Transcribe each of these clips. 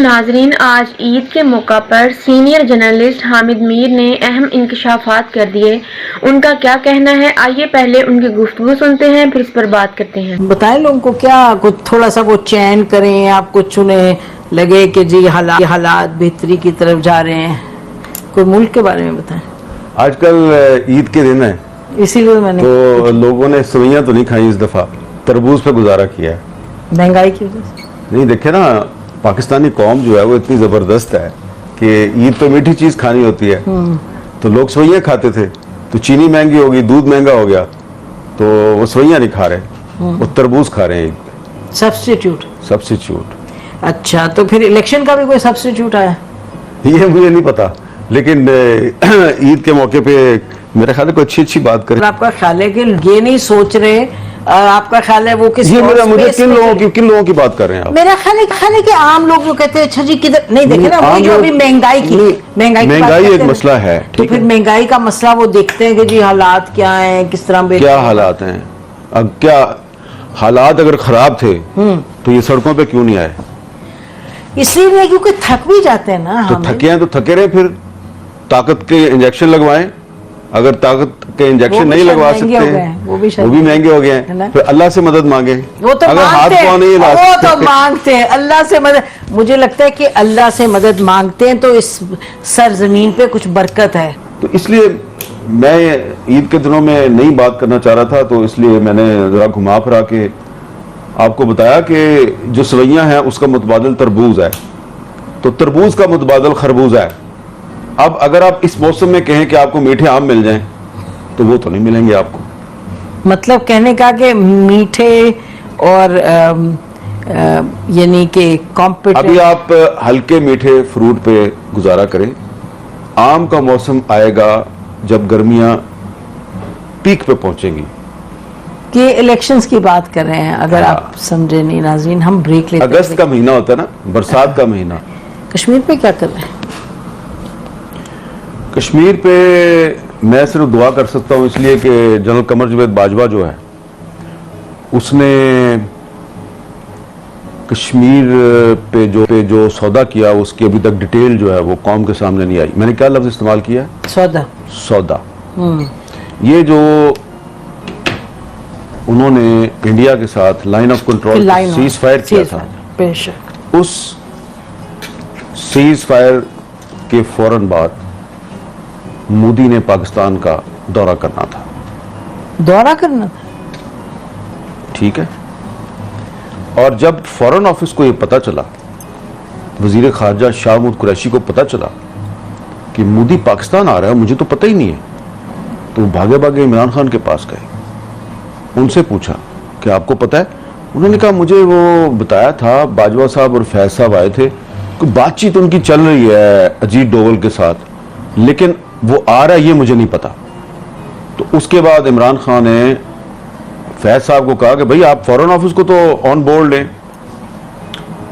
ناظرین، آج عید کے موقع پر سینئر جرنلسٹ حامد میر نے اہم انکشافات کر دیے۔ ان کا کیا کہنا ہے، آئیے پہلے ان کی گفتگو سنتے ہیں پھر اس پر بات کرتے ہیں۔ بتائیں لوگوں کو کیا کچھ تھوڑا سا وہ چین کریں، آپ کو چنیں لگے کہ جی حالات بہتری کی طرف جا رہے ہیں، کوئی ملک کے بارے میں بتائیں۔ آج کل عید کے دن ہے، اسی لیے میں نے تو لوگوں نے سوئیاں تو نہیں کھائیں، اس دفعہ تربوز پہ گزارا کیا ہے مہنگائی کی وجہ سے۔ نہیں دیکھیں نا، پاکستانی قوم جو ہے وہ اتنی زبردست ہے کہ عید تو میٹھی چیز کھانی ہوتی ہے، تو لوگ سوئیاں کھاتے تھے، تو چینی مہنگی ہوگی، دودھ مہنگا ہو گیا، تو وہ سوئیاں نہیں کھا رہے، وہ تربوز کھا رہے ہیں عید پہ، سبسٹیچیوٹ۔ اچھا، تو پھر الیکشن کا بھی کوئی سبسٹیچیوٹ آیا؟ یہ مجھے نہیں پتا، لیکن عید کے موقع پہ میرا خیال ہے کوئی اچھی بات کرے۔ آپ کا خیال ہے کہ یہ نہیں سوچ رہے، آپ کا خیال ہے وہ کسی مجھے کن لوگوں کی بات کر رہے ہیں آپ؟ میرا خیال ہے کہ عام لوگ جو کہتے ہیں اچھا جی کدھر نہیں دیکھیں نا، وہی جو ابھی مہنگائی ایک مسئلہ ہے، تو پھر مہنگائی کا مسئلہ وہ دیکھتے ہیں کہ جی حالات کیا ہیں، کس طرح کیا حالات ہیں۔ اب کیا حالات اگر خراب تھے تو یہ سڑکوں پہ کیوں نہیں آئے؟ اس لیے کیونکہ تھک بھی جاتے ہیں نا۔ تو تھکے ہیں تو تھکے رہے، پھر طاقت کے انجیکشن لگوائیں، اگر طاقت کے انجیکشن نہیں لگوا سکتے وہ بھی مہنگے ہو گئے ہیں، پھر اللہ سے مدد مانگیں، اگر ہاتھ پاؤں نہیں لا سکتے وہ تو سکتے مانگتے ہیں اللہ سے مدد۔ مجھے لگتا ہے کہ اللہ سے مدد مانگتے ہیں تو اس سرزمین پہ کچھ برکت ہے۔ تو اس لیے میں عید کے دنوں میں نہیں بات کرنا چاہ رہا تھا، تو اس لیے میں نے ذرا گھما پھرا کے آپ کو بتایا کہ جو سوئیاں ہیں اس کا متبادل تربوز ہے، تو تربوز کا متبادل خربوز ہے۔ اب اگر آپ اس موسم میں کہیں کہ آپ کو میٹھے آم مل جائیں تو وہ تو نہیں ملیں گے آپ کو۔ مطلب کہنے کا کہ میٹھے اور یعنی کہ ابھی آپ ہلکے میٹھے فروٹ پہ گزارا کریں، آم کا موسم آئے گا جب گرمیاں پیک پہ پہنچیں گی۔ کہ الیکشنز کی بات کر رہے ہیں، اگر آپ سمجھے نہیں ناظرین، ہم بریک لیتے ہیں۔ اگست کا مہینہ ہوتا ہے نا، برسات کا مہینہ۔ کشمیر پہ کیا کر رہے ہیں؟ کشمیر پہ میں صرف دعا کر سکتا ہوں، اس لیے کہ جنرل قمر جاوید باجوہ جو ہے اس نے کشمیر پہ جو سودا کیا اس کی ابھی تک ڈیٹیل جو ہے وہ قوم کے سامنے نہیں آئی۔ میں نے کیا لفظ استعمال کیا؟ سودا۔ یہ جو انہوں نے انڈیا کے ساتھ line of control cease fire کیا تھا، اس سیز فائر کے فوراً بعد مودی نے پاکستان کا دورہ کرنا تھا، ٹھیک ہے؟ اور جب فورن آفس کو یہ پتا چلا، وزیر خارجہ شاہ محمود قریشی کو پتا چلا کہ مودی پاکستان آ رہا ہے، مجھے تو پتہ ہی نہیں ہے، تو وہ بھاگے عمران خان کے پاس گئے، ان سے پوچھا کہ آپ کو پتا ہے؟ انہوں نے کہا مجھے وہ بتایا تھا، باجوہ صاحب اور فیض صاحب آئے تھے، کوئی بات چیت ان کی چل رہی ہے اجیت ڈوول کے ساتھ، لیکن وہ آ رہا ہے یہ مجھے نہیں پتا۔ تو اس کے بعد عمران خان نے فیض صاحب کو کہا کہ بھئی آپ فورن آفس کو تو آن بورڈ لیں،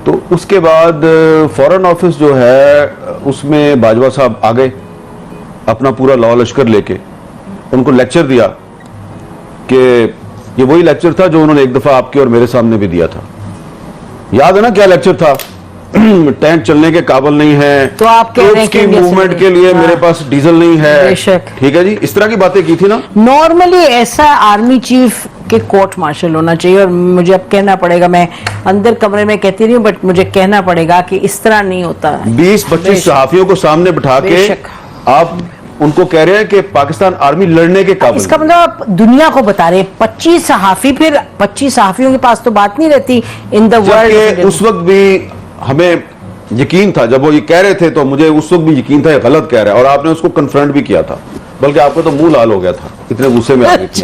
تو اس کے بعد فورن آفس جو ہے اس میں باجوہ صاحب آ گئے اپنا پورا لاء لشکر لے کے، ان کو لیکچر دیا کہ یہ وہی لیکچر تھا جو انہوں نے ایک دفعہ آپ کے اور میرے سامنے بھی دیا تھا، یاد ہے نا کیا لیکچر تھا؟ ٹینک چلنے کے قابل نہیں ہے، تو آپ کہہ رہے ہیں کہ موومنٹ کے لیے میرے پاس ڈیزل نہیں ہے، ٹھیک ہے جی، اس طرح کی باتیں کی تھی نا۔ نارملی ایسا آرمی چیف کے کورٹ مارشل ہونا چاہیے، اور مجھے اب کہنا پڑے گا، میں اندر کمرے میں کہتی نہیں ہوں بٹ مجھے کہنا پڑے گا کہ اس طرح نہیں ہوتا۔ 20-25 صحافیوں کو سامنے بٹھا کے آپ ان کو کہہ رہے ہیں کہ پاکستان آرمی لڑنے کے قابل، اس کا مطلب آپ دنیا کو بتا رہے ہیں 25 صحافی، پھر 25 صحافیوں کے پاس تو بات نہیں رہتی ان دا ورلڈ۔ اس وقت بھی ہمیں یقین تھا، جب وہ یہ کہہ رہے تھے تو مجھے اس وقت بھی یقین تھا یہ غلط کہہ رہا ہے، اور آپ نے اس کو کنفرنٹ بھی کیا تھا، بلکہ آپ کو تو منہ لال ہو گیا تھا، اتنے غصے میں آ گئی تھی،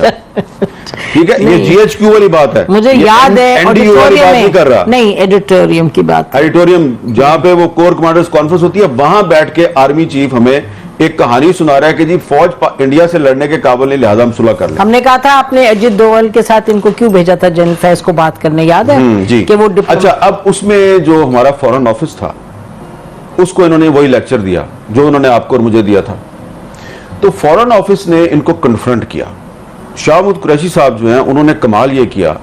ٹھیک ہے؟ یہ جی ایچ کیو والی بات ہے، مجھے یاد ہے NDU والی بات نہیں کر رہا، نہیں ایڈیٹوریم کی بات، ایڈیٹوریم جہاں پہ وہ کور کمانڈرز کانفرنس ہوتی ہے، وہاں بیٹھ کے آرمی چیف ہمیں ایک کہانی سنا رہا ہے کہ جی فوج انڈیا سے لڑنے کے قابل نہیں، لہذا ہم صلح کر لیں۔ ہم نے کہا تھا آپ نے اجیت ڈوول کے ساتھ ان کو کیوں بھیجا تھا جنرل فیض کو بات کرنے، یاد ہے جی کہ وہ اچھا، اب اس میں جو ہمارا فورن آفس تھا اس کو انہوں نے وہی لیکچر دیا جو انہوں نے آپ کو اور مجھے دیا تھا، تو فورن آفس نے ان کو کنفرنٹ کیا۔ شاہ محمود قریشی صاحب جو ہیں انہوں نے کمال یہ کیا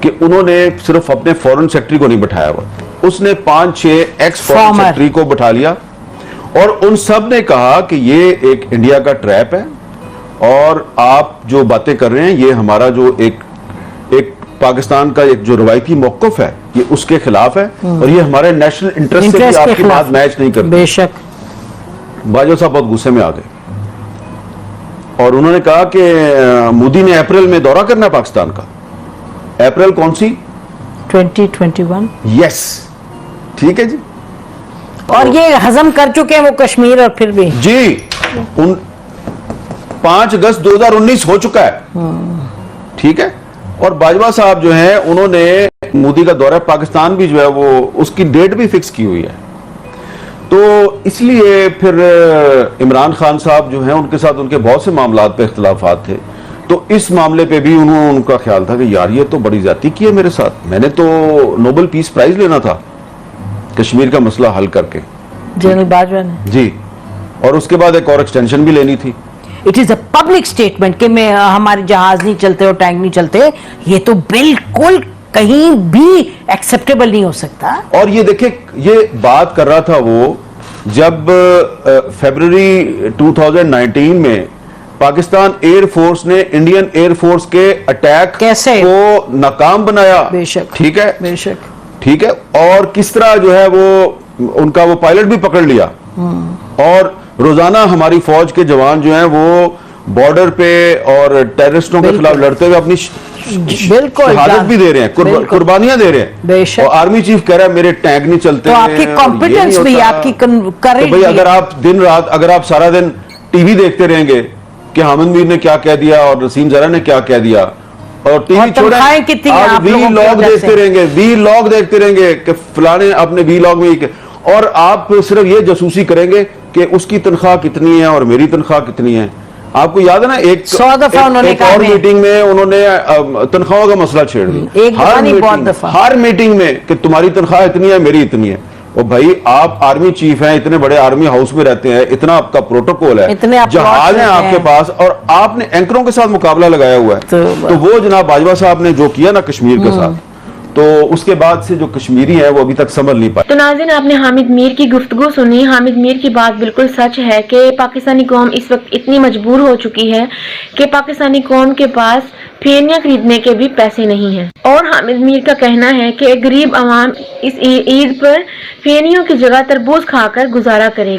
کہ انہوں نے صرف اپنے فورن سیکٹری کو نہیں بٹھایا ہوا، اس نے 5-6 ایکس فارمر سیکرٹری کو بٹھا لیا اور ان سب نے کہا کہ یہ ایک انڈیا کا ٹریپ ہے اور آپ جو باتیں کر رہے ہیں یہ ہمارا جو ایک پاکستان کا ایک جو روایتی موقف ہے یہ اس کے خلاف ہے اور یہ ہمارے نیشنل انٹرسٹ سے بھی آپ کی بات میچ نہیں کرتی. بے شک. باجوہ صاحب بہت غصے میں آ گئے اور انہوں نے کہا کہ مودی نے اپریل میں دورہ کرنا ہے پاکستان کا. اپریل کون سی؟ 2021. یس, ٹھیک ہے جی. اور یہ ہضم کر چکے ہیں وہ کشمیر اور پھر بھی جی 5 اگست 2019 ہو چکا ہے, ٹھیک ہے. اور باجوہ صاحب جو ہیں انہوں نے مودی کا دورہ پاکستان بھی جو ہے وہ اس کی ڈیٹ بھی فکس کی ہوئی ہے. تو اس لیے پھر عمران خان صاحب جو ہیں ان کے ساتھ ان کے بہت سے معاملات پہ اختلافات تھے. تو اس معاملے پہ بھی ان کا خیال تھا کہ یار یہ تو بڑی زیادتی کی ہے میرے ساتھ, میں نے تو نوبل پیس پرائز لینا تھا کشمیر کا مسئلہ حل کر کے. جنرل باجوہ نے جی, اور اس کے بعد ایک اور ایکسٹینشن بھی لینی تھی. It is a public statement کہ میں ہمارے جہاز نہیں چلتے اور ٹینک نہیں چلتے, یہ تو بالکل کہیں بھی ایکسیپٹیبل نہیں ہو سکتا. اور یہ دیکھیں یہ بات کر رہا تھا وہ جب فیبروری 2019 میں پاکستان ایئر فورس نے انڈین ایئر فورس کے اٹیک کو ناکام بنایا. بے شک, ٹھیک ہے, بے شک, ٹھیک ہے. اور کس طرح جو ہے وہ ان کا وہ پائلٹ بھی پکڑ لیا اور روزانہ ہماری فوج کے جوان جو ہیں وہ بارڈر پہ اور ٹیررسٹوں کے خلاف لڑتے ہوئے اپنی شہادت بھی دے رہے ہیں, قربانیاں دے رہے ہیں. اور آرمی چیف کہہ رہا ہے میرے ٹینک نہیں چلتے. تو آپ کی کمپیٹنس بھی, آپ کی کریج بھی. اگر آپ دن رات اگر آپ سارا دن ٹی وی دیکھتے رہیں گے کہ حامد میر نے کیا کہہ دیا اور نسیم زرہ نے کیا کہہ دیا اور ٹی وی چھوڑیں آپ وی لاگ دیکھتے رہیں گے, وی لاگ دیکھتے رہیں گے کہ فلانے اپنے وی لاگ میں, اور آپ صرف یہ جاسوسی کریں گے کہ اس کی تنخواہ کتنی ہے اور میری تنخواہ کتنی ہے. آپ کو یاد ہے نا ایک اور میٹنگ میں انہوں نے تنخواہوں کا مسئلہ چھیڑ دیا ہر میٹنگ میں کہ تمہاری تنخواہ اتنی ہے میری اتنی ہے. اور بھائی آپ آرمی چیف ہیں, اتنے بڑے آرمی ہاؤس میں رہتے ہیں, اتنا آپ کا پروٹوکول ہے, جہاز ہیں آپ کے پاس اور آپ نے اینکروں کے ساتھ مقابلہ لگایا ہوا ہے. تو وہ جناب باجوہ صاحب نے جو کیا نا کشمیر کے ساتھ, تو اس کے بعد سے جو کشمیری ہیں وہ ابھی تک سنبھل نہیں پائے. تو ناظرین آپ نے حامد میر کی گفتگو سنی. حامد میر کی بات بالکل سچ ہے کہ پاکستانی قوم اس وقت اتنی مجبور ہو چکی ہے کہ پاکستانی قوم کے پاس پھینیاں خریدنے کے بھی پیسے نہیں ہیں. اور حامد میر کا کہنا ہے کہ غریب عوام اس عید پر پھینیوں کی جگہ تربوز کھا کر گزارا کرے.